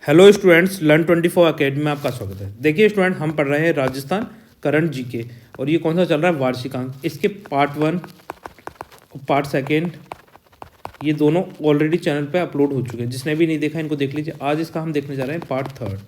Hello students, learn 24 academy में आपका स्वागत है। देखिए स्टूडेंट, हम पढ़ रहे हैं राजस्थान करंट जीके और ये कौन सा चल रहा है, वार्षिकांक। इसके पार्ट 1 और पार्ट 2 ये दोनों ऑलरेडी चैनल पे अपलोड हो चुके हैं। जिसने भी नहीं देखा इनको देख लीजिए। आज इसका हम देखने जा रहे हैं पार्ट 3।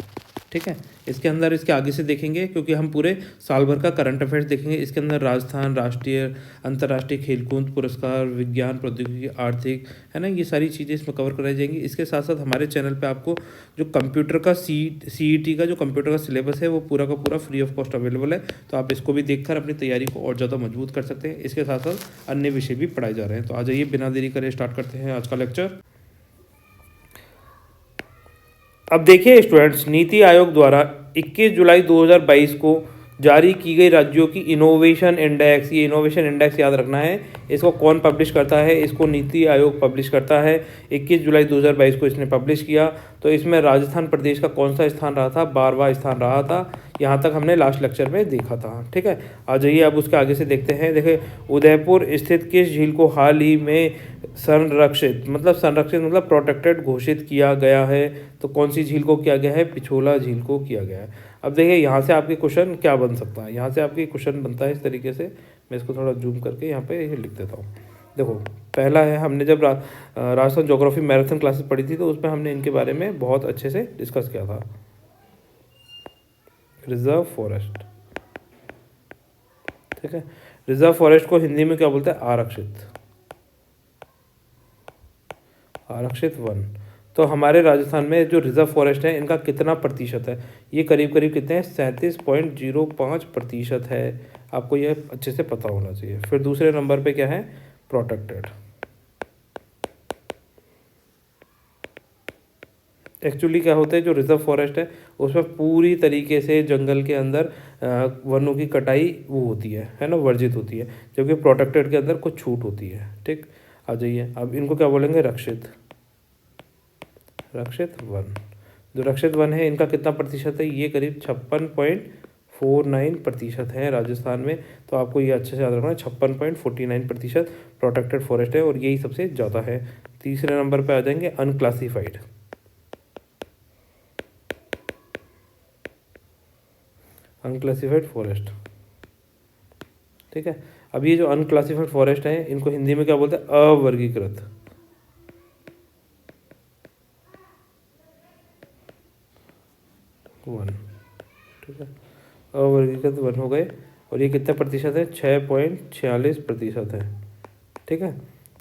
ठीक है, इसके अंदर इसके आगे से देखेंगे क्योंकि हम पूरे साल भर का करंट अफेयर्स देखेंगे। इसके अंदर राजस्थान, राष्ट्रीय, अंतर्राष्ट्रीय खेलकूद पुरस्कार, विज्ञान, प्रौद्योगिकी, आर्थिक, है ना, ये सारी चीज़ें इसमें कवर कराई जाएंगी। इसके साथ साथ हमारे चैनल पे आपको जो कंप्यूटर का सीईटी का जो कंप्यूटर का सिलेबस है वो पूरा का पूरा फ्री ऑफ कॉस्ट अवेलेबल है। तो आप इसको भी देखकर अपनी तैयारी को और ज़्यादा मजबूत कर सकते हैं। इसके साथ साथ अन्य विषय भी पढ़ाए जा रहे हैं। तो आ जाइए, बिना देरी करे स्टार्ट करते हैं आज का लेक्चर। अब देखिए स्टूडेंट्स, नीति आयोग द्वारा 21 जुलाई 2022 को जारी की गई राज्यों की इनोवेशन इंडेक्स, ये इनोवेशन इंडेक्स याद रखना है। इसको कौन पब्लिश करता है? इसको नीति आयोग पब्लिश करता है। 21 जुलाई 2022 को इसने पब्लिश किया। तो इसमें राजस्थान प्रदेश का कौन सा स्थान रहा था? 12वां स्थान रहा था। यहाँ तक हमने लास्ट लेक्चर में देखा था। ठीक है, आ जाइए अब उसके आगे से देखते हैं। देखिए, उदयपुर स्थित किस झील को हाल ही में संरक्षित मतलब प्रोटेक्टेड घोषित किया गया है? तो कौन सी झील को किया गया है? पिछोला झील को किया गया है। अब देखिए, यहाँ से आपके क्वेश्चन क्या बन सकता है। यहाँ से आपके क्वेश्चन बनता है इस तरीके से। मैं इसको थोड़ा जूम करके यहाँ पे लिख देता हूँ। देखो, पहला है, हमने जब राजस्थान ज्योग्राफी मैराथन क्लासेस पढ़ी थी तो उसमें हमने इनके बारे में बहुत अच्छे से डिस्कस किया था। रिजर्व फॉरेस्ट, ठीक है। रिजर्व फॉरेस्ट को हिंदी में क्या बोलते हैं? आरक्षित वन। तो हमारे राजस्थान में जो रिजर्व फॉरेस्ट है इनका कितना प्रतिशत है? ये करीब करीब कितने हैं? 37.05% है। आपको यह अच्छे से पता होना चाहिए। फिर दूसरे नंबर पे क्या है? प्रोटेक्टेड। एक्चुअली क्या होता है, जो रिजर्व फॉरेस्ट है उसमें पूरी तरीके से जंगल के अंदर वनों की कटाई वो होती है ना, वर्जित होती है। जबकि प्रोटेक्टेड के अंदर कुछ छूट होती है। ठीक, आ जाइए, अब इनको क्या बोलेंगे? रक्षित वन। जो रक्षित वन है इनका कितना प्रतिशत है? ये करीब 56.49% है राजस्थान में। तो आपको ये अच्छे से याद रखना है, 56.49% प्रोटेक्टेड फॉरेस्ट है और यही सबसे ज़्यादा है। तीसरे नंबर पे आ जाएंगे अनक्लासिफाइड। फॉरेस्ट, ठीक है। अब ये जो अनक्लासिफाइड फॉरेस्ट है इनको हिंदी में क्या बोलते हैं? अवर्गीकृत वन, ठीक है। अवर्गीकृत वन हो गए और ये कितने प्रतिशत है? 6.46% है। ठीक है,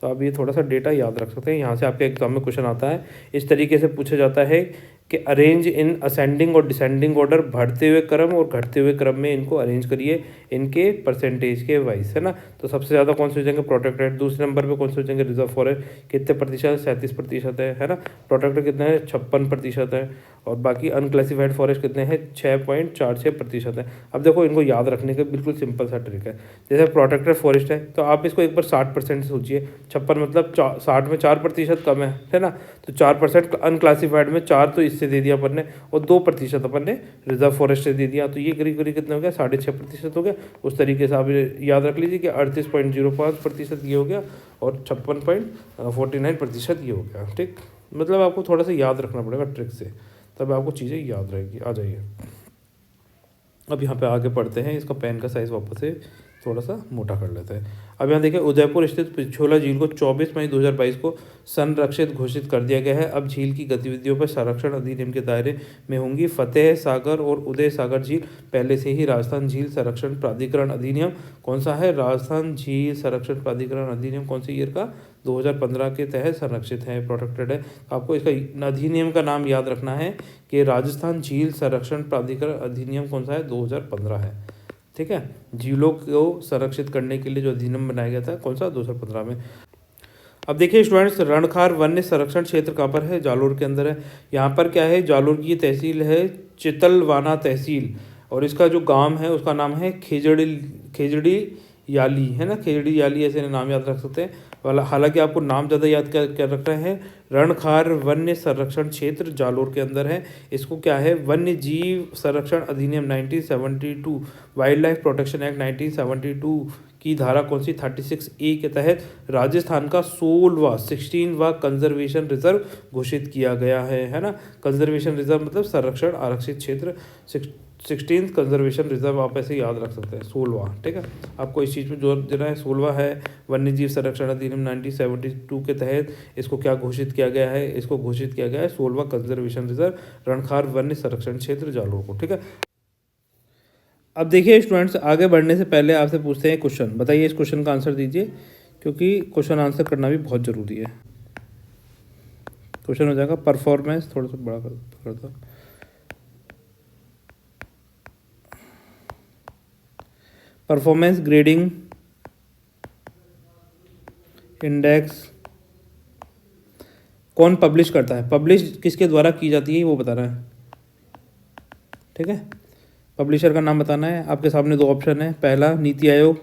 तो आप ये थोड़ा सा डेटा याद रख सकते हैं। यहाँ से आपके एग्जाम में क्वेश्चन आता है, इस तरीके से पूछा जाता है कि अरेंज इन असेंडिंग और डिसेंडिंग ऑर्डर, बढ़ते हुए क्रम और घटते हुए क्रम में इनको अरेंज करिए इनके परसेंटेज के वाइज, है ना। तो सबसे ज़्यादा कौन से हो जाएंगे? प्रोटेक्टेड। दूसरे नंबर पे कौन से हो जाएंगे? Reserve forest. कितने प्रतिशत? 37% है ना। प्रोटेक्टेड कितना है? 56% है। और बाकी अनक्लासिफाइड फॉरेस्ट कितने हैं? 6.46% है। अब देखो, इनको याद रखने का बिल्कुल सिंपल सा ट्रिक है। जैसे प्रोटेक्टेड फॉरेस्ट है तो आप इसको एक बार 60% से सोचिए। 56 मतलब 60 में 4% कम है ना। तो 4% अनक्लासिफाइड में, 4 तो इससे दे दिया अपन ने और 2% अपन ने रिजर्व फॉरेस्ट से दे दिया। तो ये करीब करीब कितना हो गया? 6.5% हो गया। उस तरीके से आप याद रख लीजिए कि 38.05% ये हो गया और 56.49% ये हो गया। ठीक, मतलब आपको थोड़ा सा याद रखना पड़ेगा ट्रिक से, तब आपको चीज़ें याद रहेगी। आ जाइए, अब यहाँ पे आगे पढ़ते हैं। इसका पेन का साइज़ वापस से थोड़ा सा मोटा कर लेते हैं। अब यहाँ देखिए, उदयपुर स्थित पिछोला झील को 24 मई 2022 को संरक्षित घोषित कर दिया गया है। अब झील की गतिविधियों पर संरक्षण अधिनियम के दायरे में होंगी फतेह सागर और उदय सागर झील। पहले से ही राजस्थान झील संरक्षण प्राधिकरण अधिनियम कौन सा है? राजस्थान झील संरक्षण प्राधिकरण अधिनियम कौन से ईयर का? 2015 के तहत संरक्षित है, प्रोटेक्टेड है। आपको इसका अधिनियम का नाम याद रखना है कि राजस्थान झील संरक्षण प्राधिकरण अधिनियम कौन सा है? 2015 है। ठीक है, झीलों को संरक्षित करने के लिए जो अधिनियम बनाया गया था कौन सा? 2015 में। अब देखिए स्टूडेंट्स, रणखार वन्य संरक्षण क्षेत्र कहाँ पर है? जालोर के अंदर है। यहाँ पर क्या है? जालोर की तहसील है चितलवाना तहसील और इसका जो गांव है उसका नाम है खेजड़ी याली, है ना। खेजड़ी याली ऐसे नाम याद रख सकते हैं। हालांकि आपको नाम ज़्यादा याद क्या रखना है, रणखार वन्य संरक्षण क्षेत्र जालोर के अंदर है। इसको क्या है, वन्य जीव संरक्षण अधिनियम 1972, वाइल्ड लाइफ प्रोटेक्शन एक्ट 1972 की धारा कौन सी 36A के तहत राजस्थान का 16वां कंजर्वेशन रिजर्व घोषित किया गया है ना। कंजर्वेशन रिजर्व मतलब संरक्षण आरक्षित क्षेत्र, 16th कंजर्वेशन रिजर्व आप ऐसे याद रख सकते हैं, 16वां। ठीक है, आपको इस चीज़ पे जोर देना है, 16वां है। वन्य जीव संरक्षण अधिनियम 1972 के तहत इसको क्या घोषित किया गया है, इसको घोषित किया गया है 16वां कंजर्वेशन रिजर्व रणखार वन्य संरक्षण क्षेत्र जालोर को। ठीक है, अब देखिए स्टूडेंट्स, आगे बढ़ने से पहले आपसे पूछते हैं क्वेश्चन, बताइए इस क्वेश्चन का आंसर दीजिए, क्योंकि क्वेश्चन आंसर करना भी बहुत ज़रूरी है। क्वेश्चन हो जाएगा परफॉर्मेंस, थोड़ा सा बड़ा कर दो, परफॉर्मेंस ग्रेडिंग इंडेक्स कौन पब्लिश करता है, पब्लिश किसके द्वारा की जाती है वो बताना है। ठीक है, पब्लिशर का नाम बताना है। आपके सामने दो ऑप्शन है, पहला नीति आयोग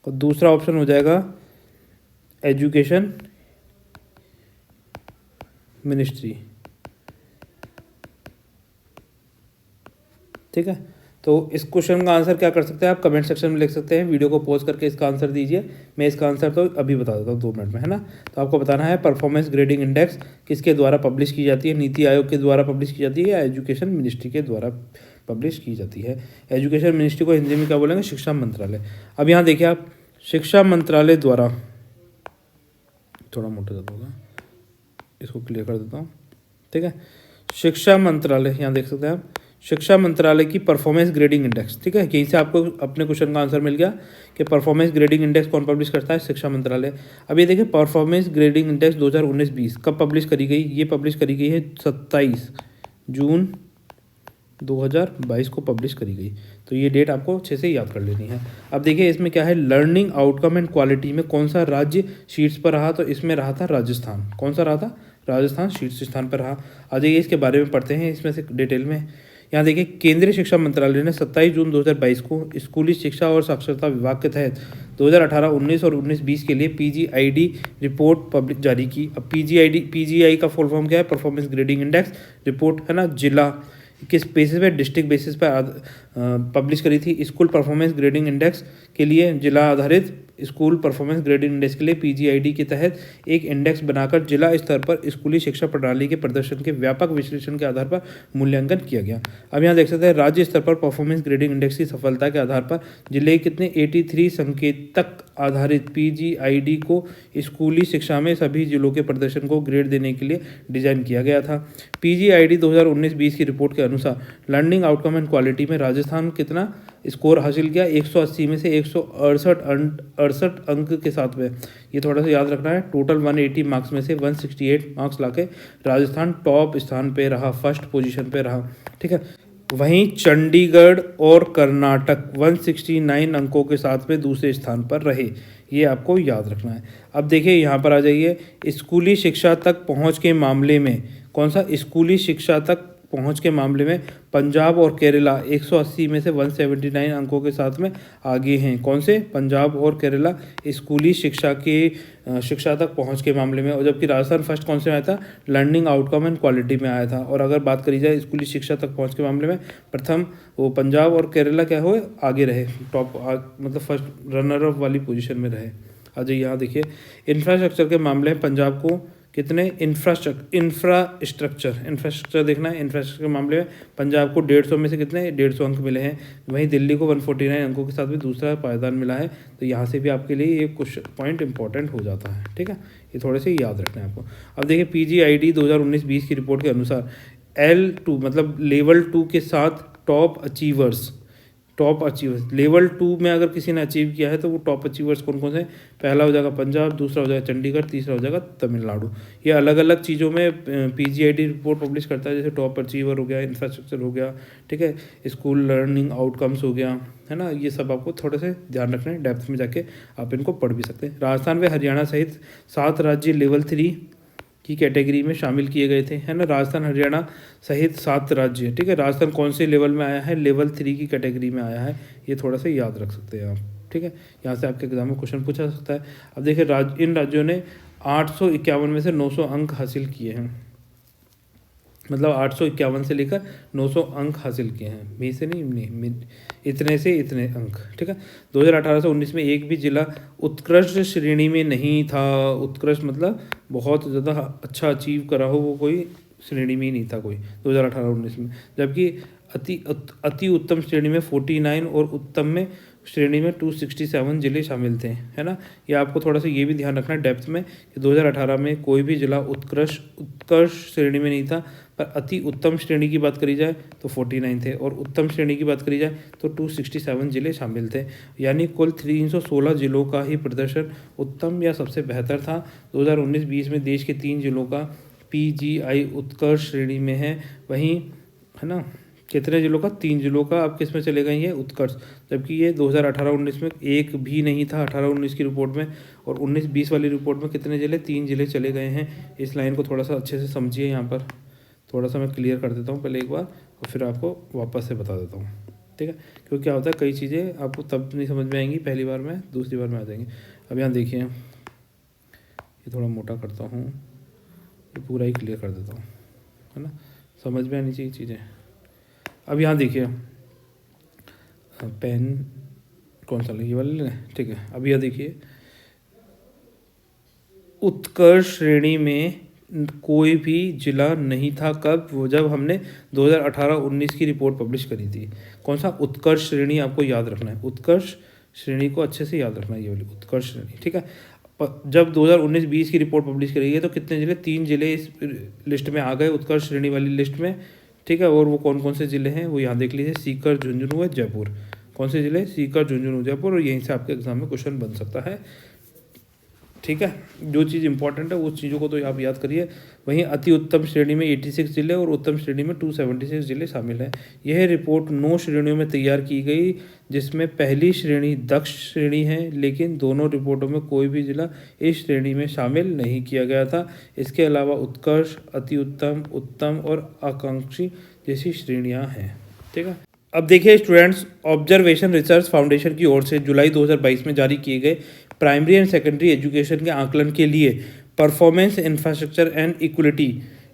और दूसरा ऑप्शन हो जाएगा एजुकेशन मिनिस्ट्री। ठीक है, तो इस क्वेश्चन का आंसर क्या कर सकते हैं आप, कमेंट सेक्शन में लिख सकते हैं। वीडियो को पॉज करके इसका आंसर दीजिए, मैं इसका आंसर तो अभी बता देता हूँ 2 मिनट में, है ना। तो आपको बताना है परफॉर्मेंस ग्रेडिंग इंडेक्स किसके द्वारा पब्लिश की जाती है, नीति आयोग के द्वारा पब्लिश की जाती है या एजुकेशन मिनिस्ट्री के द्वारा पब्लिश की जाती है। एजुकेशन मिनिस्ट्री को हिंदी में क्या बोलेंगे, शिक्षा मंत्रालय। अब यहाँ देखिए आप, शिक्षा मंत्रालय द्वारा, थोड़ा मोटा ज़्यादा होगा, इसको क्लियर कर देता हूँ। ठीक है, शिक्षा मंत्रालय, यहाँ देख सकते हैं आप, शिक्षा मंत्रालय की परफॉर्मेंस ग्रेडिंग इंडेक्स। ठीक है, यहीं से आपको अपने क्वेश्चन का आंसर मिल गया कि परफॉर्मेंस ग्रेडिंग इंडेक्स कौन पब्लिश करता है, शिक्षा मंत्रालय। अब ये देखिए परफॉर्मेंस ग्रेडिंग इंडेक्स 2019-20 कब पब्लिश करी गई, ये पब्लिश करी गई है 27 जून 2022 को पब्लिश करी गई। तो ये डेट आपको अच्छे से याद कर लेनी है। अब देखिए इसमें क्या है, लर्निंग आउटकम एंड क्वालिटी में कौन सा राज्य शीर्ष पर रहा, तो इसमें रहा था राजस्थान। कौन सा रहा था, राजस्थान शीर्ष स्थान पर रहा। आ जाइए इसके बारे में पढ़ते हैं इसमें से डिटेल में। यहाँ देखिए, केंद्रीय शिक्षा मंत्रालय ने 27 जून 2022 को स्कूली शिक्षा और साक्षरता विभाग के तहत 2018-19 और 19-20 के लिए PGID रिपोर्ट पब्लिक जारी की। अब PGI का फुल फॉर्म क्या है, परफॉर्मेंस ग्रेडिंग इंडेक्स रिपोर्ट, है ना। जिला किस बेसिस पे, डिस्ट्रिक्ट बेसिस पर पब्लिश करी थी। स्कूल परफॉर्मेंस ग्रेडिंग इंडेक्स के लिए जिला आधारित स्कूल परफॉर्मेंस ग्रेडिंग इंडेक्स के लिए PGID के तहत एक इंडेक्स बनाकर जिला स्तर पर स्कूली शिक्षा प्रणाली के प्रदर्शन के व्यापक विश्लेषण के आधार पर मूल्यांकन किया गया। अब यहाँ देख सकते हैं, राज्य स्तर पर परफॉर्मेंस ग्रेडिंग इंडेक्स की सफलता के आधार पर जिले कितने 83 संकेतक आधारित PGID को स्कूली शिक्षा में सभी जिलों के प्रदर्शन को ग्रेड देने के लिए डिजाइन किया गया था। PGID 2019-20 की रिपोर्ट के अनुसार लर्निंग आउटकम एंड क्वालिटी में राजस्थान कितना स्कोर हासिल किया, 180 में से 168 अंक के साथ में। ये थोड़ा सा याद रखना है, टोटल 180 मार्क्स में से 168 मार्क्स लाके राजस्थान टॉप स्थान पे रहा, फर्स्ट पोजीशन पे रहा। ठीक है, वहीं चंडीगढ़ और कर्नाटक 169 अंकों के साथ में दूसरे स्थान पर रहे। ये आपको याद रखना है। अब देखिए यहाँ पर आ जाइए, स्कूली शिक्षा तक पहुँच के मामले में कौन सा, स्कूली शिक्षा तक पहुंच के मामले में पंजाब और केरला 180 में से 179 अंकों के साथ में आगे हैं। कौन से, पंजाब और केरला स्कूली शिक्षा तक पहुंच के मामले में। और जबकि राजस्थान फर्स्ट कौन से में आया था, लर्निंग आउटकम एंड क्वालिटी में आया था। और अगर बात करी जाए स्कूली शिक्षा तक पहुंच के मामले में, प्रथम वो पंजाब और केरला क्या हुए, आगे रहे, टॉप मतलब फर्स्ट रनर अप वाली पोजीशन में रहे। आज यहाँ देखिए, इंफ्रास्ट्रक्चर के मामले में पंजाब को कितने, इंफ्रास्ट्रक्चर देखना है। इंफ्रास्ट्रक्चर के मामले में पंजाब को 150 में से कितने, 150 अंक मिले हैं। वहीं दिल्ली को 149 अंकों के साथ भी दूसरा पायदान मिला है। तो यहाँ से भी आपके लिए ये कुछ पॉइंट इंपॉर्टेंट हो जाता है। ठीक है, ये थोड़े से याद रखना है आपको। अब देखिए PGID 2019-20 की रिपोर्ट के अनुसार L2 मतलब लेवल 2 के साथ टॉप अचीवर्स लेवल 2 में अगर किसी ने अचीव किया है तो वो टॉप अचीवर्स कौन कौन से, पहला हो जाएगा पंजाब, दूसरा हो जाएगा चंडीगढ़, तीसरा हो जाएगा तमिलनाडु। ये अलग अलग चीज़ों में PGID रिपोर्ट पब्लिश करता है, जैसे टॉप अचीवर हो गया, इंफ्रास्ट्रक्चर हो गया, ठीक है, स्कूल लर्निंग आउटकम्स हो गया, है ना। ये सब आपको थोड़े से ध्यान रखना है, डेप्थ में जाके आप इनको पढ़ भी सकते हैं। राजस्थान व हरियाणा सहित 7 राज्य लेवल 3 की कैटेगरी में शामिल किए गए थे, है ना। राजस्थान, हरियाणा सहित 7 राज्य, ठीक है। राजस्थान कौन से लेवल में आया है? लेवल 3 की कैटेगरी में आया है। ये थोड़ा सा याद रख सकते हैं आप, ठीक है। यहाँ से आपके एग्जाम में क्वेश्चन पूछा सकता है। अब देखिए इन राज्यों ने 851 में से 900 अंक हासिल किए हैं, मतलब 851 से लेकर 900 अंक हासिल किए हैं, में से नहीं, इतने से इतने अंक, ठीक है। 2018 से 19 में एक भी जिला उत्कृष्ट श्रेणी में नहीं था। उत्कृष्ट मतलब बहुत ज़्यादा अच्छा अचीव करा हो, वो कोई श्रेणी में ही नहीं था कोई 2018-19 में। जबकि अति उत्तम श्रेणी में 49 और उत्तम में श्रेणी में 267 जिले शामिल थे, है ना। ये आपको थोड़ा सा ये भी ध्यान रखना है डेप्थ में कि 2018 में कोई भी जिला उत्कृष्ट श्रेणी में नहीं था, पर अति उत्तम श्रेणी की बात करी जाए तो 49 थे, और उत्तम श्रेणी की बात करी जाए तो 267 जिले शामिल थे। यानी कुल 316 जिलों का ही प्रदर्शन उत्तम या सबसे बेहतर था। 2019-20 में देश के 3 जिलों का PGI उत्कर्ष श्रेणी में है, वहीं, है ना, कितने जिलों का? 3 जिलों का अब किस में चले गए ये उत्कर्ष, जबकि ये 2018-19 में एक भी नहीं था 18-19 की रिपोर्ट में, और 19-20 वाली रिपोर्ट में कितने जिले? 3 जिले चले गए हैं। इस लाइन को थोड़ा सा अच्छे से समझिए, यहाँ पर थोड़ा सा मैं क्लियर कर देता हूँ पहले एक बार, और फिर आपको वापस से बता देता हूँ, ठीक है। क्योंकि क्या होता है, कई चीज़ें आपको तब नहीं समझ में आएंगी पहली बार में, दूसरी बार में आ जाएंगी। अब यहाँ देखिए, ये थोड़ा मोटा करता हूँ, ये पूरा ही क्लियर कर देता हूँ, है ना, समझ में आनी चाहिए चीज़ें। अब यहाँ देखिए, पेन कौन सा लगे, ये वाले लें, ठीक है। अब यह देखिए, उत्कर्ष श्रेणी में कोई भी जिला नहीं था। कब? वो जब हमने 2018-19 की रिपोर्ट पब्लिश करी थी। कौन सा? उत्कर्ष श्रेणी, आपको याद रखना है, उत्कर्ष श्रेणी को अच्छे से याद रखना है, ये वाली उत्कर्ष श्रेणी, ठीक है। जब 2019-20 की रिपोर्ट पब्लिश करी है तो कितने जिले? 3 जिले इस लिस्ट में आ गए, उत्कर्ष श्रेणी वाली लिस्ट में, ठीक है। और वो कौन कौन से ज़िले हैं वो यहाँ देख लीजिए, सीकर, झुंझुनू व जयपुर। कौन से ज़िले? सीकर, झुंझुनू, जयपुर, और यहीं से आपके एग्जाम में क्वेश्चन बन सकता है, ठीक है। जो चीज़ इंपॉर्टेंट है उस चीज़ों को तो आप याद करिए। वहीं अति उत्तम श्रेणी में 86 जिले और उत्तम श्रेणी में 276 जिले शामिल हैं। यह रिपोर्ट 9 श्रेणियों में तैयार की गई, जिसमें पहली श्रेणी दक्ष श्रेणी है, लेकिन दोनों रिपोर्टों में कोई भी जिला इस श्रेणी में शामिल नहीं किया गया था। इसके अलावा उत्कर्ष, अति उत्तम, उत्तम और आकांक्षी जैसी श्रेणियाँ हैं, ठीक है। अब देखिए स्टूडेंट्स, ऑब्जर्वेशन रिसर्च फाउंडेशन की ओर से जुलाई 2022 में जारी किए गए प्राइमरी एंड सेकेंडरी एजुकेशन के आकलन के लिए performance infrastructure and equality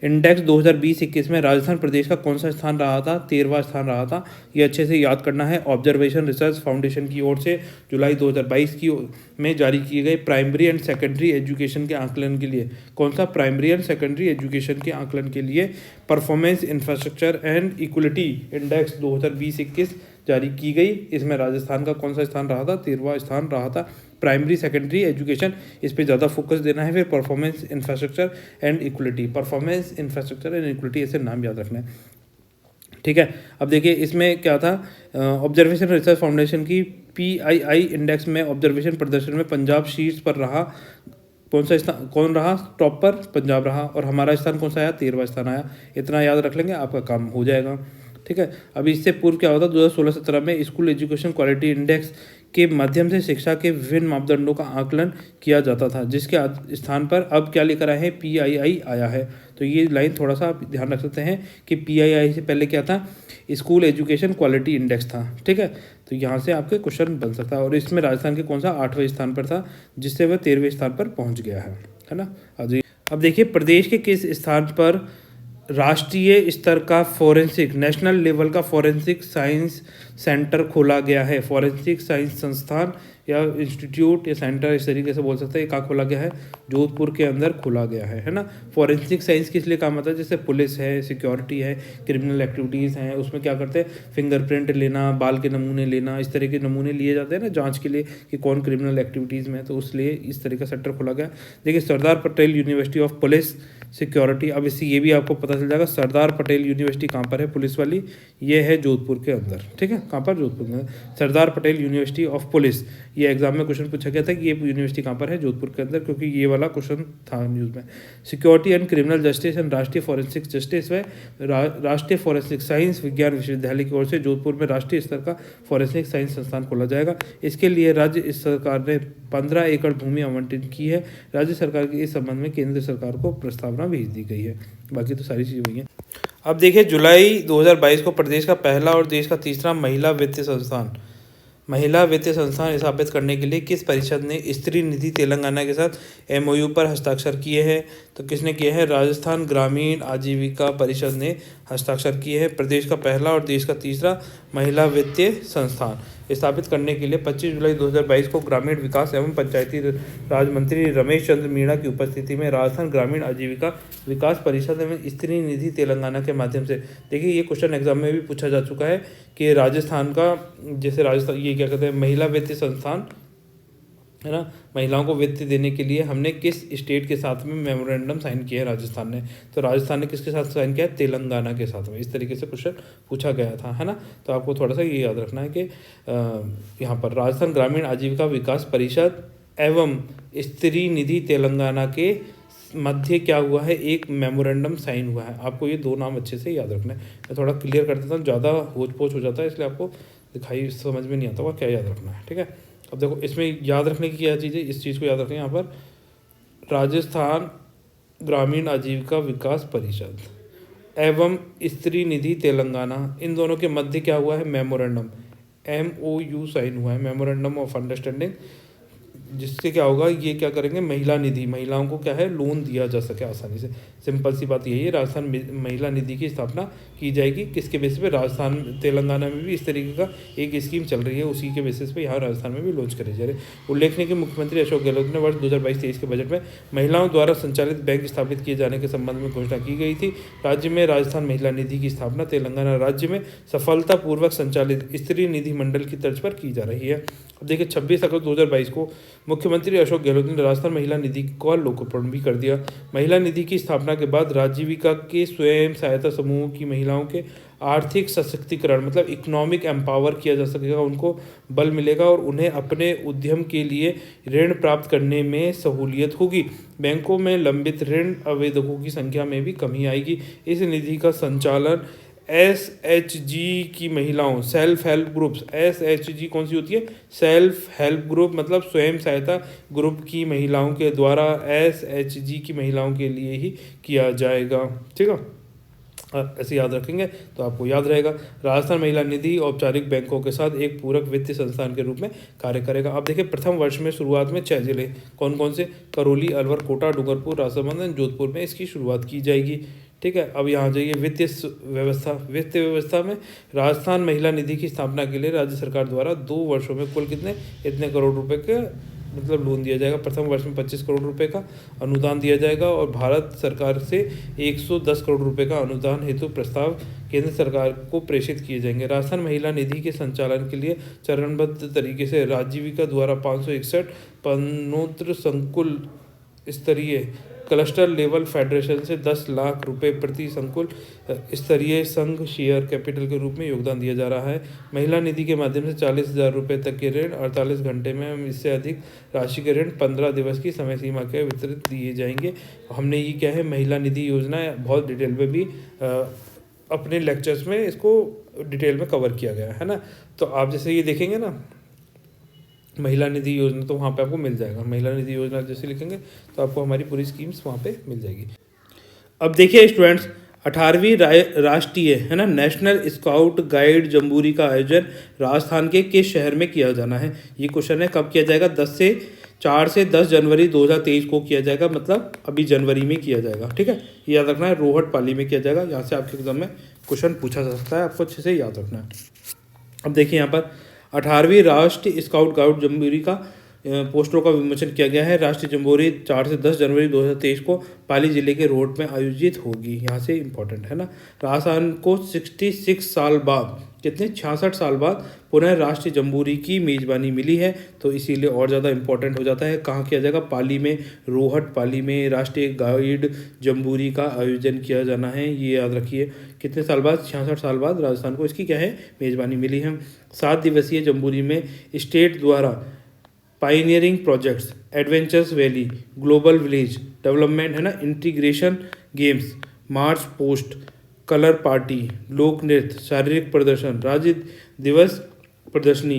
index 2020-21 में राजस्थान प्रदेश का कौन सा स्थान रहा था? 13वां स्थान रहा था। ये अच्छे से याद करना है। ऑब्जर्वेशन रिसर्च फाउंडेशन की ओर से जुलाई 2022 में जारी किए गए प्राइमरी एंड सेकेंडरी एजुकेशन के आकलन के लिए, कौन सा? प्राइमरी एंड सेकेंडरी एजुकेशन के आकलन के लिए performance infrastructure and equality index 2020-21 जारी की गई। इसमें राजस्थान का कौन सा स्थान रहा था? 13वां स्थान रहा था। प्राइमरी सेकेंडरी एजुकेशन, इस पे ज़्यादा फोकस देना है। फिर performance infrastructure and equality, performance infrastructure and equality, ऐसे नाम याद रखना है, ठीक है। अब देखिए इसमें क्या था, ऑब्जर्वेशन रिसर्च फाउंडेशन की PII इंडेक्स में ऑब्जर्वेशन प्रदर्शन में पंजाब शीर्ष पर रहा। कौन सा स्थान, कौन रहा टॉप पर? पंजाब रहा। और हमारा स्थान कौन सा आया? 13वां स्थान आया। इतना याद रख लेंगे, आपका काम हो जाएगा, ठीक है। अभी इससे पूर्व क्या होता, 2016-17 में स्कूल एजुकेशन क्वालिटी इंडेक्स के माध्यम से शिक्षा के विभिन्न मापदंडों का आकलन किया जाता था, जिसके स्थान पर अब क्या लेकर आए हैं? PII आया है। तो ये लाइन थोड़ा सा आप ध्यान रख सकते हैं कि PII से पहले क्या था? स्कूल एजुकेशन क्वालिटी इंडेक्स था, ठीक है। तो यहाँ से आपके क्वेश्चन बन सकता है। और इसमें राजस्थान के कौन सा 8वें स्थान पर था, जिससे वह 13वें स्थान पर पहुँच गया है ना। अब देखिए प्रदेश के किस स्थान पर राष्ट्रीय स्तर का फॉरेंसिक, नेशनल लेवल का फॉरेंसिक साइंस सेंटर खोला गया है? फॉरेंसिक साइंस संस्थान या इंस्टीट्यूट या सेंटर, इस तरीके से बोल सकते हैं। कहाँ खोला गया है? जोधपुर के अंदर खोला गया है ना। फॉरेंसिक साइंस किस लिए काम आता है? जैसे पुलिस है, सिक्योरिटी है, क्रिमिनल एक्टिविटीज़ हैं, उसमें क्या करते हैं? फिंगरप्रिंट लेना, बाल के नमूने लेना, इस तरह के नमूने लिए जाते हैं ना जांच के लिए कि कौन क्रिमिनल एक्टिविटीज़ में है, तो उसलिए इस तरह का सेंटर खोला गया। देखिए Sardar Patel university of police security, अब इससे ये भी आपको पता चल जाएगा सरदार पटेल यूनिवर्सिटी कहाँ पर है पुलिस वाली? ये है जोधपुर के अंदर, ठीक है। कहाँ पर? जोधपुर में सरदार पटेल यूनिवर्सिटी ऑफ पुलिस। ये एग्जाम में क्वेश्चन पूछा गया था कि ये यूनिवर्सिटी कहाँ पर है? जोधपुर के अंदर, क्योंकि ये वाला क्वेश्चन था न्यूज़ में। Security and criminal justice and राष्ट्रीय फॉरेंसिक जस्टिस व राष्ट्रीय फॉरेंसिक साइंस विज्ञान विश्वविद्यालय की ओर से जोधपुर में राष्ट्रीय स्तर का फॉरेंसिक साइंस संस्थान खोला जाएगा। इसके लिए राज्य सरकार ने 15 एकड़ भूमि आवंटित की है। राज्य सरकार की इस संबंध में केंद्र सरकार को प्रस्तावना प्रस्तावना भेज दी गई है। बाकी तो सारी चीज़ें हुई हैं। अब देखिए जुलाई 2022 को प्रदेश का पहला और देश का तीसरा महिला वित्तीय संस्थान स्थापित करने के लिए किस परिषद ने स्त्री निधि तेलंगाना के साथ एमओयू पर हस्ताक्षर किए हैं? तो किसने किए हैं? राजस्थान ग्रामीण आजीविका परिषद ने हस्ताक्षर किए हैं। प्रदेश का पहला और देश का तीसरा महिला वित्तीय संस्थान स्थापित करने के लिए 25 जुलाई 2022 को ग्रामीण विकास एवं पंचायती राज मंत्री रमेश चंद्र मीणा की उपस्थिति में राजस्थान ग्रामीण आजीविका विकास परिषद एवं स्त्री निधि तेलंगाना के माध्यम से, देखिए ये क्वेश्चन एग्जाम में भी पूछा जा चुका है कि राजस्थान का, जैसे राजस्थान ये क्या कहते हैं, महिला वित्तीय संस्थान है ना, महिलाओं को वित्त देने के लिए हमने किस स्टेट के साथ में मेमोरेंडम साइन किया है? राजस्थान ने। तो राजस्थान ने किसके साथ साइन किया है? तेलंगाना के साथ में। इस तरीके से क्वेश्चन पूछा गया था, है ना। तो आपको थोड़ा सा ये याद रखना है कि यहाँ पर राजस्थान ग्रामीण आजीविका विकास परिषद एवं स्त्री निधि तेलंगाना के मध्य क्या हुआ है? एक मेमोरेंडम साइन हुआ है। आपको ये दो नाम अच्छे से याद रखना है। मैं थोड़ा क्लियर कर देता हूँ, ज़्यादा होच पोच हो जाता है इसलिए आपको दिखाई समझ में नहीं आता होगा क्या याद रखना है, ठीक है। अब देखो इसमें याद रखने की क्या चीज़ है, इस चीज़ को याद रखें यहाँ पर, राजस्थान ग्रामीण आजीविका विकास परिषद एवं स्त्री निधि तेलंगाना, इन दोनों के मध्य क्या हुआ है? मेमोरेंडम, MOU साइन हुआ है, मेमोरेंडम ऑफ अंडरस्टैंडिंग, जिससे क्या होगा, ये क्या करेंगे, महिला निधि, महिलाओं को क्या है, लोन दिया जा सके आसानी से। सिंपल सी बात यही है, राजस्थान महिला निधि की स्थापना की जाएगी। किसके बेसिस पे? राजस्थान तेलंगाना में भी इस तरीके का एक स्कीम चल रही है, उसी के बेसिस पे यहाँ राजस्थान में भी लॉन्च करे जा रहे। उल्लेखनीय कि मुख्यमंत्री अशोक गहलोत ने वर्ष 2022-23 के बजट में महिलाओं द्वारा संचालित बैंक स्थापित किए जाने के संबंध में घोषणा की गई थी। राज्य में राजस्थान महिला निधि की स्थापना तेलंगाना राज्य में सफलतापूर्वक संचालित स्त्री निधि मंडल की तर्ज पर की जा रही है। अब देखिए 26 अगस्त 2022 को मुख्यमंत्री अशोक गहलोत ने राजस्थान महिला निधि को लोकार्पण भी कर दिया। महिला निधि की स्थापना के बाद राजीविका के स्वयं सहायता समूहों की महिलाओं के आर्थिक सशक्तिकरण, मतलब इकोनॉमिक एम्पावर किया जा सकेगा, उनको बल मिलेगा और उन्हें अपने उद्यम के लिए ऋण प्राप्त करने में सहूलियत होगी। बैंकों में लंबित ऋण आवेदकों की संख्या में भी कमी आएगी। इस निधि का संचालन SHG की महिलाओं, सेल्फ हेल्प ग्रुप्स, SHG कौन सी होती है? सेल्फ हेल्प ग्रुप, मतलब स्वयं सहायता ग्रुप की महिलाओं के द्वारा SHG की महिलाओं के लिए ही किया जाएगा, ठीक है। ऐसे याद रखेंगे तो आपको याद रहेगा। राजस्थान महिला निधि औपचारिक बैंकों के साथ एक पूरक वित्तीय संस्थान के रूप में कार्य करेगा। अब देखिए प्रथम वर्ष में शुरुआत में 6 जिले कौन कौन से? करौली, अलवर, कोटा, डूंगरपुर, राजसमंद, जोधपुर में इसकी शुरुआत की जाएगी, ठीक है। अब यहाँ जाइए वित्तीय व्यवस्था में राजस्थान महिला निधि की स्थापना के लिए राज्य सरकार द्वारा 2 वर्षों में कुल इतने करोड़ रुपए के मतलब लोन दिया जाएगा। प्रथम वर्ष में 25 करोड़ रुपए का अनुदान दिया जाएगा और भारत सरकार से 110 करोड़ रुपए का अनुदान हेतु प्रस्ताव केंद्र सरकार को प्रेषित किए जाएंगे। राजस्थान महिला निधि के संचालन के लिए चरणबद्ध तरीके से राजीविका द्वारा 561 पन्नोत्र संकुल स्तरीय क्लस्टर लेवल फेडरेशन से 10 लाख रुपए प्रति संकुल स्तरीय संघ शेयर कैपिटल के रूप में योगदान दिया जा रहा है। महिला निधि के माध्यम से 40,000 रुपये तक के ऋण 48 घंटे में, इससे अधिक राशि के ऋण 15 दिवस की समय सीमा के वितरित दिए जाएंगे। हमने ये क्या है, महिला निधि योजना बहुत डिटेल में भी अपने लेक्चर्स में इसको डिटेल में कवर किया गया है ना। तो आप जैसे ये देखेंगे ना महिला निधि योजना, तो वहाँ पे आपको मिल जाएगा। महिला निधि योजना जैसे लिखेंगे तो आपको हमारी पूरी स्कीम्स वहाँ पे मिल जाएगी। अब देखिए स्टूडेंट्स, 18वीं राष्ट्रीय है ना नेशनल स्काउट गाइड जम्बूरी का आयोजन राजस्थान के किस शहर में किया जाना है? ये क्वेश्चन है। कब किया जाएगा? 4 से 10 जनवरी 2023 को किया जाएगा, मतलब अभी जनवरी में किया जाएगा, ठीक है। ये याद रखना है, रोहट पाली में किया जाएगा। यहाँ से आपके एग्जाम में क्वेश्चन पूछा जा सकता है, आपको अच्छे से याद रखना है। अब देखिए यहाँ पर 18वीं राष्ट्रीय स्काउट गाइड जम्बूरी का पोस्टरों का विमोचन किया गया है। राष्ट्रीय जम्बूरी 4 से 10 जनवरी 2023 को पाली जिले के रोड में आयोजित होगी। यहाँ से इम्पोर्टेंट है ना। राजस्थान को 66 साल बाद, कितने 66 साल बाद पुनः राष्ट्रीय जम्बूरी की मेज़बानी मिली है, तो इसीलिए और ज़्यादा इम्पोर्टेंट हो जाता है। कहाँ किया जाएगा? पाली में, रोहट पाली में राष्ट्रीय गाइड जम्बूरी का आयोजन किया जाना है। ये याद रखिए, कितने साल बाद? 66 साल बाद राजस्थान को इसकी क्या है, मेज़बानी मिली है। 7 दिवसीय जम्बूरी में स्टेट द्वारा pioneering projects, adventures valley, global village development है ना, इंटीग्रेशन गेम्स, मार्च पोस्ट, कलर पार्टी, लोक नृत्य, शारीरिक प्रदर्शन, राज्य दिवस प्रदर्शनी,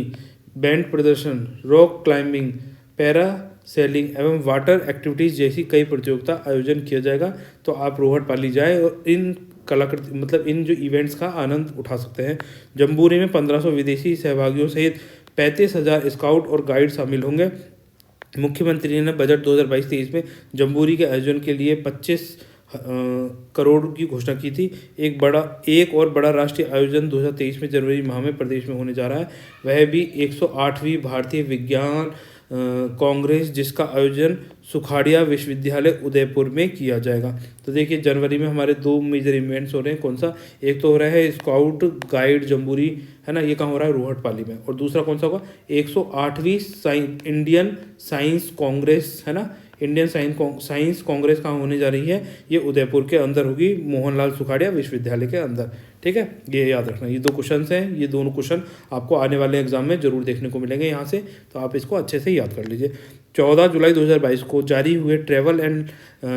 बैंड प्रदर्शन, रॉक क्लाइंबिंग, पैरा सेलिंग एवं वाटर एक्टिविटीज़ जैसी कई प्रतियोगिता आयोजन किया जाएगा। तो आप रोहट जाए और इन कलाकृति मतलब इन जो इवेंट्स का आनंद उठा सकते हैं। जम्बूरी में 1500 विदेशी सहभागियों सहित 35,000 स्काउट और गाइड शामिल होंगे। मुख्यमंत्री ने बजट 2022-23 में जम्बूरी के आयोजन के लिए 25 करोड़ की घोषणा की थी। एक और बड़ा राष्ट्रीय आयोजन 2023 में जनवरी माह में प्रदेश में होने जा रहा है, वह भी 108वीं भारतीय विज्ञान कांग्रेस, जिसका आयोजन सुखाड़िया विश्वविद्यालय उदयपुर में किया जाएगा। तो देखिए जनवरी में हमारे 2 मेजर इवेंट्स हो रहे हैं। कौन सा? एक तो हो रहा है स्काउट गाइड जम्बूरी, है ना, ये कहाँ हो रहा है? रोहट में। और दूसरा कौन सा होगा? 108वीं इंडियन साइंस कांग्रेस, है ना, इंडियन साइंस कांग्रेस कहाँ होने जा रही है? ये उदयपुर के अंदर होगी, मोहनलाल सुखाड़िया विश्वविद्यालय के अंदर। ठीक है, ये याद रखना। ये 2 क्वेश्चन हैं, ये दोनों क्वेश्चन आपको आने वाले एग्जाम में जरूर देखने को मिलेंगे यहाँ से, तो आप इसको अच्छे से याद कर लीजिए। 14 जुलाई 2022 को जारी हुए ट्रैवल एंड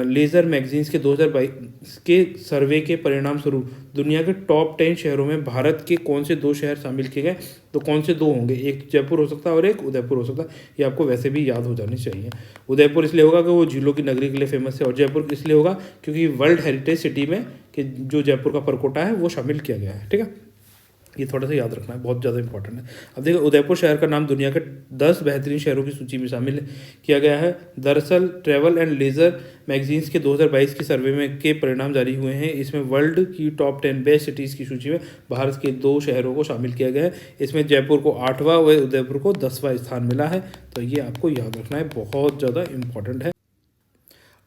लेजर मैगजीन्स के 2022 के सर्वे के परिणाम स्वरूप दुनिया के टॉप 10 शहरों में भारत के कौन से 2 शहर शामिल किए गए? तो कौन से 2 होंगे? एक जयपुर हो सकता है और एक उदयपुर हो सकता है। ये आपको वैसे भी याद हो जानी चाहिए। उदयपुर इसलिए होगा कि वो झीलों की नगरी के लिए फेमस है, और जयपुर इसलिए होगा क्योंकि वर्ल्ड हेरिटेज सिटी में कि जो जयपुर का परकोटा है वो शामिल किया गया है। ठीक है, ये थोड़ा सा याद रखना है, बहुत ज़्यादा इंपॉर्टेंट है। अब देखिए उदयपुर शहर का नाम दुनिया के 10 बेहतरीन शहरों की सूची में शामिल किया गया है। दरअसल ट्रैवल एंड लेजर मैगजीन्स के 2022 के सर्वे में के परिणाम जारी हुए हैं। इसमें वर्ल्ड की टॉप 10 बेस्ट सिटीज़ की सूची में भारत के 2 शहरों को शामिल किया गया है। इसमें जयपुर को 8वां व उदयपुर को 10वां स्थान मिला है। तो ये आपको याद रखना है, बहुत ज़्यादा इंपॉर्टेंट है।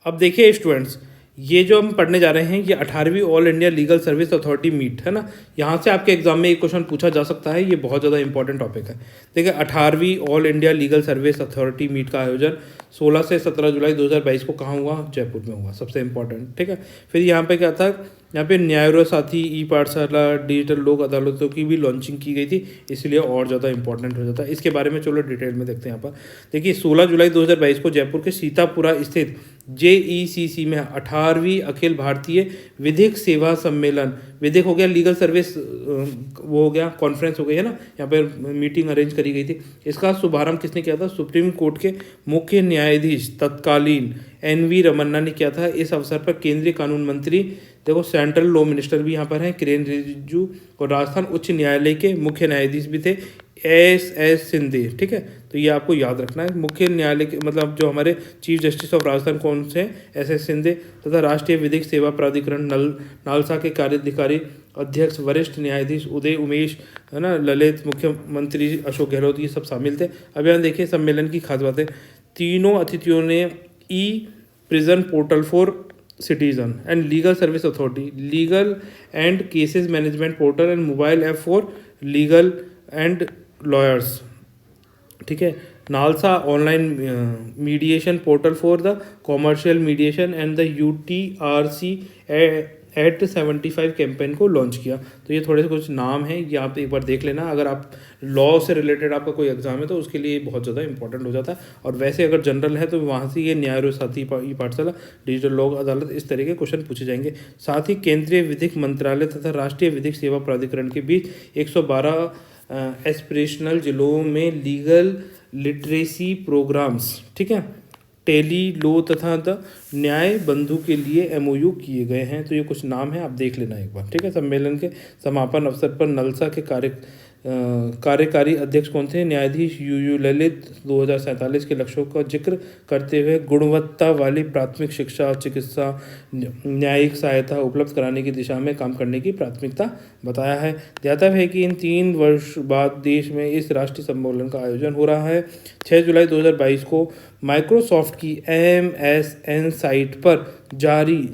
अब देखिए स्टूडेंट्स, ये जो हम पढ़ने जा रहे हैं ये 18वीं all India legal service authority meet, है ना, यहाँ से आपके एग्जाम में एक क्वेश्चन पूछा जा सकता है। ये बहुत ज़्यादा इंपॉर्टेंट टॉपिक है। देखिए 18वीं all India legal service authority meet का आयोजन 16 से 17 जुलाई 2022 को कहाँ हुआ? जयपुर में हुआ, सबसे इंपॉर्टेंट। ठीक है, फिर यहाँ पे क्या था? यहाँ पे न्याय साथी, ई पाठशाला, डिजिटल लोक अदालतों की भी लॉन्चिंग की गई थी, इसलिए और ज़्यादा इंपॉर्टेंट हो जाता है। इसके बारे में चलो डिटेल में देखते हैं। यहाँ पर देखिए 16 जुलाई 2022 को जयपुर के सीतापुरा स्थित JECC में 18वीं अखिल भारतीय विधिक सेवा सम्मेलन, विधिक हो गया लीगल सर्विस, वो हो गया कॉन्फ्रेंस हो गई, है ना, यहाँ पर मीटिंग अरेंज करी गई थी। इसका शुभारंभ किसने किया था? सुप्रीम कोर्ट के मुख्य न्यायाधीश तत्कालीन NV रमन्ना ने किया था। इस अवसर पर केंद्रीय कानून मंत्री, देखो सेंट्रल लॉ मिनिस्टर भी यहाँ पर हैं, किरेन रिजिजू, और राजस्थान उच्च न्यायालय के मुख्य न्यायाधीश भी थे SS सिंधे। ठीक है, तो ये आपको याद रखना है। मुख्य न्यायालय के मतलब जो हमारे चीफ जस्टिस ऑफ राजस्थान कौन से हैं? SS सिंधे, तथा राष्ट्रीय विधिक सेवा प्राधिकरण नालसा के कार्याधिकारी अध्यक्ष वरिष्ठ न्यायाधीश उदय उमेश, है ना, ललित, मुख्यमंत्री अशोक गहलोत, ये सब शामिल थे। अब यहाँ देखिए सम्मेलन की खास बातें। तीनों अतिथियों ने prison portal for citizen and legal service authority, legal and cases management portal and mobile app for legal and lawyers, ठीक है, NALSA online mediation portal for the commercial mediation and the UTRC at 75 campaign को launch किया। तो ये थोड़े से कुछ नाम हैं, ये आप एक बार देख लेना। अगर आप लॉ से रिलेटेड आपका कोई एग्जाम है तो उसके लिए बहुत ज़्यादा इंपॉर्टेंट हो जाता है। और वैसे अगर जनरल है तो वहाँ से ये न्याय साथी, ई पाठशाला, डिजिटल लोक अदालत, इस तरह के क्वेश्चन पूछे जाएंगे। साथ ही केंद्रीय विधिक मंत्रालय तथा राष्ट्रीय विधिक सेवा प्राधिकरण के बीच 112 एस्पिरेशनल जिलों में लीगल लिटरेसी प्रोग्राम्स, ठीक है, टेली लॉ तथा द न्याय बंधु के लिए MOU किए गए हैं। तो ये कुछ नाम है, आप देख लेना एक बार। ठीक है, सम्मेलन के समापन अवसर पर नलसा के कार्यकारी अध्यक्ष कौन थे? न्यायाधीश UU ललित 2047 के लक्ष्यों का जिक्र करते हुए गुणवत्ता वाली प्राथमिक शिक्षा, चिकित्सा, न्यायिक सहायता उपलब्ध कराने की दिशा में काम करने की प्राथमिकता बताया है। ध्यातव्य है कि इन 3 वर्ष बाद देश में इस राष्ट्रीय सम्मेलन का आयोजन हो रहा है। 6 जुलाई 2022 को माइक्रोसॉफ्ट की MSN साइट पर जारी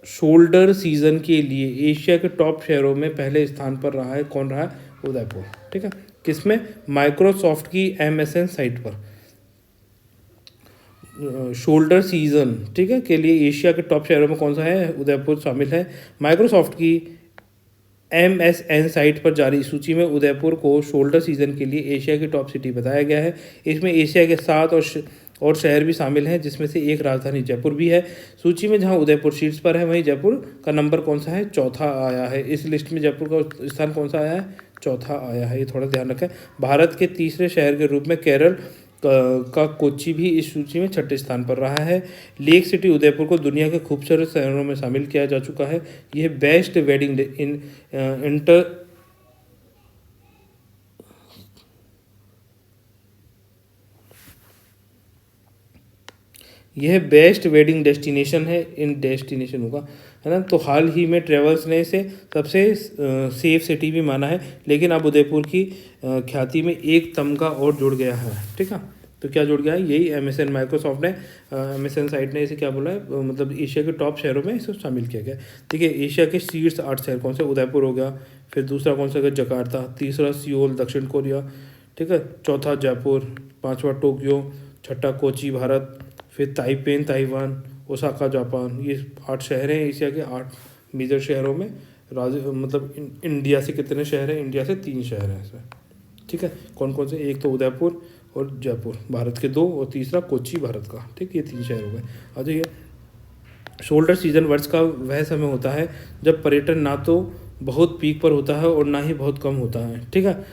शोल्डर सीजन के लिए एशिया के टॉप शहरों में पहले स्थान पर रहा है। कौन रहा है? उदयपुर। ठीक है, किसमें? माइक्रोसॉफ्ट की MSN साइट पर शोल्डर सीजन, ठीक है, के लिए एशिया के टॉप शहरों में कौन सा है? उदयपुर शामिल है। माइक्रोसॉफ्ट की MSN साइट पर जारी सूची में उदयपुर को शोल्डर सीजन के लिए एशिया की टॉप सिटी बताया गया है। इसमें एशिया के 7 और शहर भी शामिल हैं, जिसमें से एक राजधानी जयपुर भी है। सूची में जहां उदयपुर शीर्ष पर है, वहीं जयपुर का नंबर कौन सा है? चौथा आया है। इस लिस्ट में जयपुर का स्थान कौन सा आया है? चौथा आया है, ये थोड़ा ध्यान रखें। भारत के तीसरे शहर के रूप में केरल का कोच्चि भी इस सूची में छठे स्थान पर रहा है। लेक सिटी उदयपुर को दुनिया के खूबसूरत शहरों में शामिल किया जा चुका है। यह बेस्ट वेडिंग इन इंटर यह बेस्ट वेडिंग डेस्टिनेशन है, इन डेस्टिनेशन होगा, है ना। तो हाल ही में ट्रेवल्स ने इसे सबसे सेफ सिटी भी माना है, लेकिन अब उदयपुर की ख्याति में एक तमगा और जुड़ गया है। ठीक है, तो क्या जुड़ गया है, यही एमएसएन माइक्रोसॉफ्ट ने एमएसएन साइट ने इसे क्या बोला है, मतलब एशिया के टॉप शहरों में इसे शामिल किया गया। देखिए एशिया के शीर्ष 8 शहर कौन से, उदयपुर हो गया, फिर दूसरा कौन सा, जकार्ता, तीसरा सियोल दक्षिण कोरिया, ठीक है, चौथा जयपुर, पांचवा टोक्यो, छठा कोची भारत, फिर ताइपेन ताइवान, ओसाका जापान। ये 8 शहर हैं एशिया के 8 मेजर शहरों में। मतलब इंडिया से कितने शहर हैं, इंडिया से 3 शहर हैं इसमें। ठीक है, कौन कौन से, एक तो उदयपुर और जयपुर भारत के 2, और तीसरा कोच्चि भारत का। ठीक, ये 3 शहर हो गए। आ जाइए, शोल्डर सीजन वर्ष का वह समय होता है जब पर्यटन ना तो बहुत पीक पर होता है और ना ही बहुत कम होता है। ठीक है,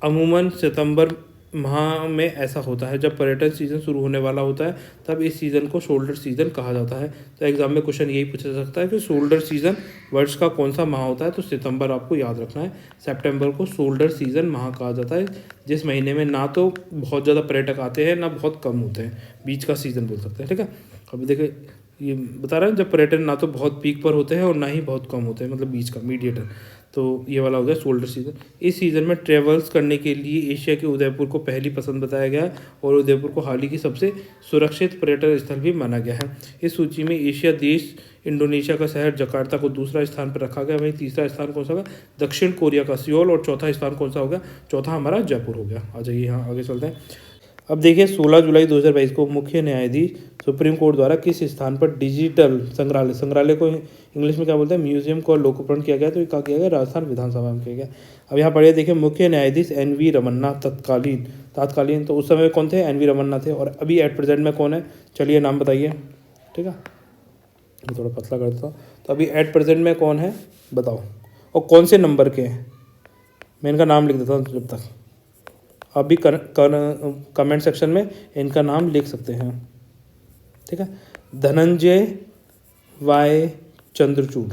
अमूमन सितंबर माह में ऐसा होता है जब पर्यटन सीजन शुरू होने वाला होता है, तब इस सीज़न को शोल्डर सीजन कहा जाता है। तो एग्जाम में क्वेश्चन यही पूछा जा सकता है कि शोल्डर सीजन वर्ष का कौन सा माह होता है, तो सितंबर आपको याद रखना है। सितंबर को शोल्डर सीजन माह कहा जाता है, जिस महीने में ना तो बहुत ज़्यादा पर्यटक आते हैं ना बहुत कम होते हैं, बीच का सीज़न बोल सकते हैं। ठीक है, अभी देखिए ये बता रहा है जब पर्यटन ना तो बहुत पीक पर होते हैं और ना ही बहुत कम होते हैं, मतलब बीच का मीडिएटर। तो ये वाला हो गया शोल्डर सीजन। इस सीज़न में ट्रेवल्स करने के लिए एशिया के उदयपुर को पहली पसंद बताया गया और उदयपुर को हाल ही की सबसे सुरक्षित पर्यटन स्थल भी माना गया है। इस सूची में एशिया देश इंडोनेशिया का शहर जकार्ता को दूसरा स्थान पर रखा गया। वहीं तीसरा स्थान कौन सा होगा, दक्षिण कोरिया का सियोल, और चौथा स्थान कौन सा होगा, चौथा हमारा जयपुर हो गया। आ जाइए यहाँ आगे चलते हैं। अब देखिए 16 जुलाई 2022 को मुख्य न्यायाधीश सुप्रीम कोर्ट द्वारा किस स्थान पर डिजिटल संग्रहालय, संग्रहालय को इंग्लिश में क्या बोलते हैं, म्यूजियम को लोकार्पण किया गया, तो ये कहा किया गया, राजस्थान विधानसभा में किया गया। अब यहाँ पढ़िए, देखिए मुख्य न्यायाधीश एन.वी. रमन्ना तत्कालीन तो उस समय कौन थे, एन.वी. रमन्ना थे, और अभी एट प्रेजेंट में कौन है, चलिए नाम बताइए। ठीक है, मैं थोड़ा पतला कर देता हूँ। तो अभी एट प्रेजेंट में कौन है बताओ, और कौन से नंबर के हैं, मैं इनका नाम लिख देता हूँ जब तक, आप भी कमेंट सेक्शन में इनका नाम लिख सकते हैं। ठीक है, धनंजय वाई चंद्रचूड़।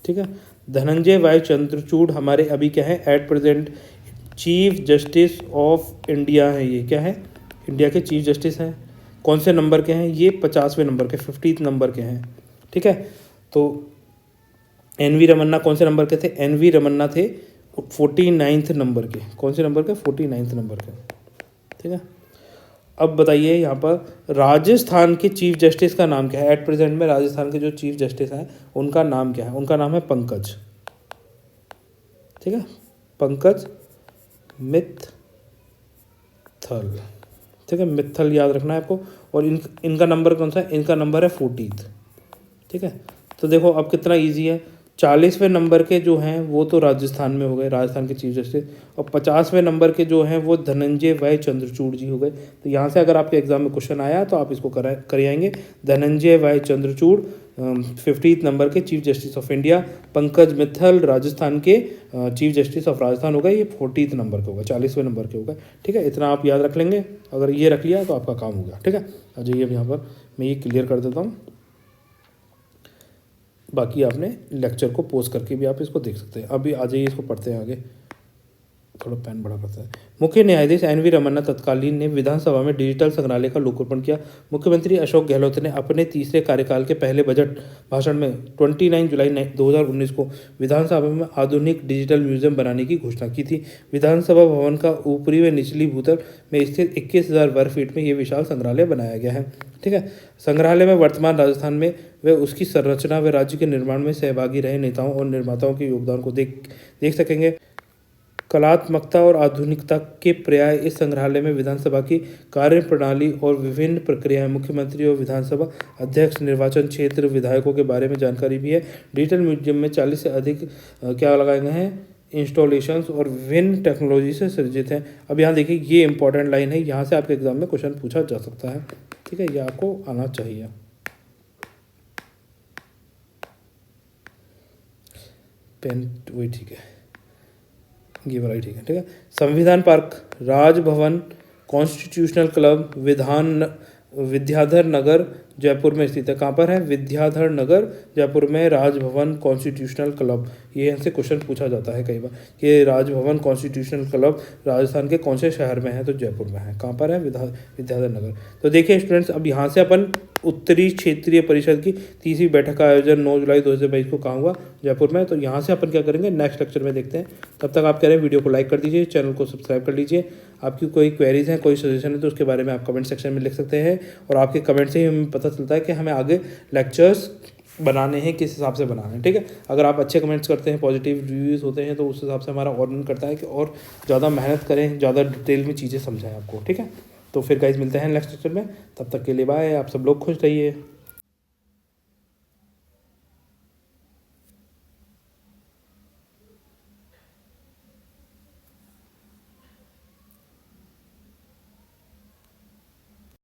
ठीक है, धनंजय वाई चंद्रचूड़ हमारे अभी क्या है, at present chief justice of India है। ये क्या है, इंडिया के चीफ जस्टिस हैं। कौन से नंबर के हैं, ये 50वें नंबर के, 50th नंबर के हैं। ठीक है, तो एन.वी. रमन्ना कौन से नंबर के थे, एन.वी. रमन्ना थे 49th नंबर के। कौन से नंबर के, 49th नंबर के। ठीक है, अब बताइए यहाँ पर राजस्थान के चीफ जस्टिस का नाम क्या है, एट प्रेजेंट में राजस्थान के जो चीफ जस्टिस हैं उनका नाम क्या है, उनका नाम है पंकज। ठीक है, पंकज मित्तल। ठीक है, मित्तल याद रखना है आपको। और इनका नंबर कौन सा है, इनका नंबर है 40th। ठीक है, तो देखो अब कितना ईजी है, 40वें नंबर के जो हैं वो तो राजस्थान में हो गए, राजस्थान के चीफ जस्टिस, और 50वें नंबर के जो हैं वो धनंजय वाई चंद्रचूड़ जी हो गए। तो यहाँ से अगर आपके एग्जाम में क्वेश्चन आया तो आप इसको कर आएंगे, Dhananjaya Y Chandrachud 50th number के chief justice of India, Pankaj Mittal Rajasthan के चीफ जस्टिस ऑफ राजस्थान हो गए, ये 40th नंबर के होगा, 40वें नंबर के होगा। ठीक है, इतना आप याद रख लेंगे, अगर ये रख लिया तो आपका काम हो गया। ठीक है, आ जाइए अब यहाँ पर मैं ये क्लियर कर देता हूँ, बाकी आपने लेक्चर को पोस्ट करके भी आप इसको देख सकते हैं। अभी आ जाइए इसको पढ़ते हैं आगे, थोड़ा पेन बड़ा करता है। मुख्य न्यायाधीश एन.वी. रमन्ना तत्कालीन ने विधानसभा में डिजिटल संग्रहालय का लोकार्पण किया। मुख्यमंत्री अशोक गहलोत ने अपने तीसरे कार्यकाल के पहले बजट भाषण में 29 जुलाई 2019 को विधानसभा में आधुनिक डिजिटल म्यूजियम बनाने की घोषणा की थी। विधानसभा भवन का ऊपरी व निचली भूतल में स्थित 21,000 वर्ग फीट में ये विशाल संग्रहालय बनाया गया है। ठीक है, संग्रहालय में वर्तमान राजस्थान में व उसकी संरचना व राज्य के निर्माण में सहभागी रहे नेताओं और निर्माताओं के योगदान को देख सकेंगे। कलात्मकता और आधुनिकता के पर्याय इस संग्रहालय में विधानसभा की कार्यप्रणाली और विभिन्न प्रक्रियाएं, मुख्यमंत्री और विधानसभा अध्यक्ष, निर्वाचन क्षेत्र, विधायकों के बारे में जानकारी भी है। डिजिटल म्यूजियम में 40 से अधिक क्या लगाए गए हैं, इंस्टॉलेशंस और विभिन्न टेक्नोलॉजी से सज्जित हैं। अब यहाँ देखिए ये इंपॉर्टेंट लाइन है, यहाँ से आपके एग्जाम में क्वेश्चन पूछा जा सकता है। ठीक है, ये आपको आना चाहिए। पेन वही ठीक है, ये वाला ही ठीक है। ठीक है, Samvidhan park, Raj Bhavan, constitutional club, Vidyadhar Nagar Jaipur में स्थित है। कहाँ पर है? विद्याधर नगर जयपुर में राजभवन कॉन्स्टिट्यूशनल क्लब। ये यहाँ से क्वेश्चन पूछा जाता है कई बार कि राजभवन कॉन्स्टिट्यूशनल क्लब राजस्थान के कौन से शहर में है? तो जयपुर में है। कहाँ पर है? विद्याधर नगर। तो देखिए स्टूडेंट्स, अब यहाँ से अपन उत्तरी क्षेत्रीय परिषद की 30वीं बैठक का आयोजन 9 जुलाई 2022 को कहाँ हुआ? जयपुर में। तो यहाँ से अपन क्या करेंगे नेक्स्ट लेक्चर में देखते हैं। तब तक आप कह रहे हैं वीडियो को लाइक कर दीजिए, चैनल को सब्सक्राइब कर लीजिए। आपकी कोई क्वेरीज हैं, कोई सजेशन है तो उसके बारे में आप कमेंट सेक्शन में लिख सकते हैं, और आपके कमेंट से ही हमें पता चलता है कि हमें आगे लेक्चर्स बनाने हैं, किस हिसाब से बनाने हैं। ठीक है, अगर आप अच्छे कमेंट्स करते हैं, पॉजिटिव रिव्यूज़ होते हैं, तो उस हिसाब से हमारा और मन करता है कि और ज़्यादा मेहनत करें, ज़्यादा डिटेल में चीज़ें समझाएं आपको। ठीक है, तो फिर गाइस मिलते हैं नेक्स्ट लेक्चर में। तब तक के लिए बाय। आप सब लोग खुश रहिए।